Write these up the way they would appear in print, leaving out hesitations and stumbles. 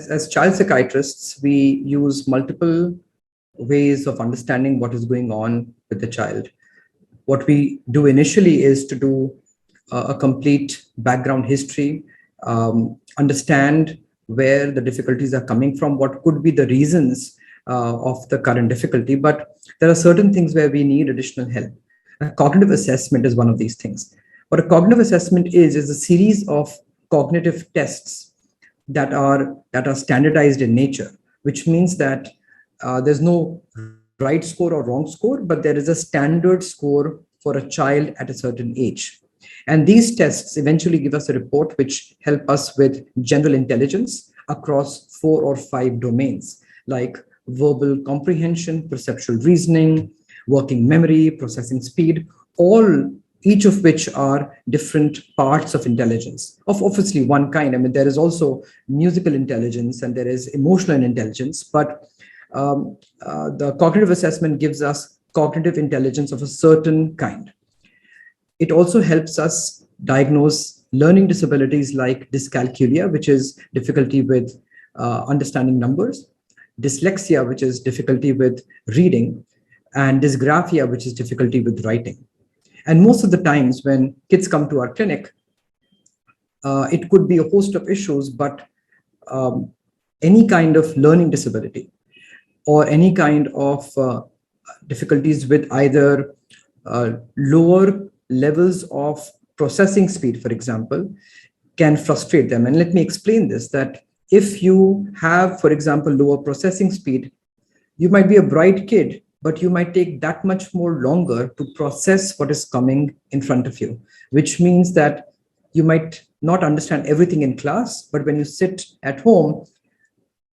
as child psychiatrists, we use multiple ways of understanding what is going on with the child. What we do initially is to do a complete background history, understand where the difficulties are coming from, what could be the reasons of the current difficulty. But there are certain things where we need additional help. A cognitive assessment is one of these things. What a cognitive assessment is a series of cognitive tests that are standardized in nature, which means that there's no right score or wrong score, but there is a standard score for a child at a certain age. And these tests eventually give us a report which help us with general intelligence across 4 or 5 domains, like verbal comprehension, perceptual reasoning, working memory, processing speed, each of which are different parts of intelligence, of obviously one kind. I mean, there is also musical intelligence and there is emotional intelligence, but the cognitive assessment gives us cognitive intelligence of a certain kind. It also helps us diagnose learning disabilities like dyscalculia, which is difficulty with understanding numbers, dyslexia, which is difficulty with reading, and dysgraphia, which is difficulty with writing. And most of the times when kids come to our clinic, it could be a host of issues, but any kind of learning disability or any kind of difficulties with either lower levels of processing speed, for example, can frustrate them. And let me explain this, that if you have, for example, lower processing speed, you might be a bright kid, but you might take that much more longer to process what is coming in front of you, which means that you might not understand everything in class, but when you sit at home,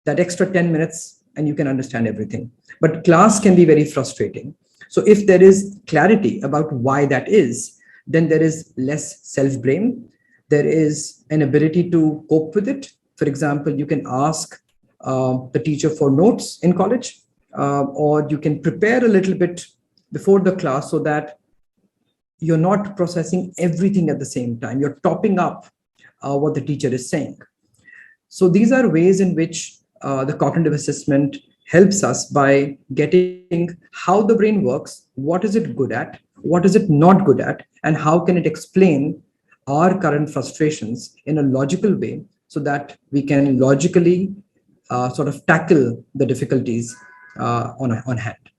that extra 10 minutes and you can understand everything. But class can be very frustrating. So if there is clarity about why that is, then there is less self-blame. There is an ability to cope with it. For example, you can ask the teacher for notes in college, or you can prepare a little bit before the class so that you're not processing everything at the same time. You're topping up what the teacher is saying. So these are ways in which the cognitive assessment helps us by getting how the brain works, what is it good at, what is it not good at, and how can it explain our current frustrations in a logical way so that we can logically sort of tackle the difficulties on hand.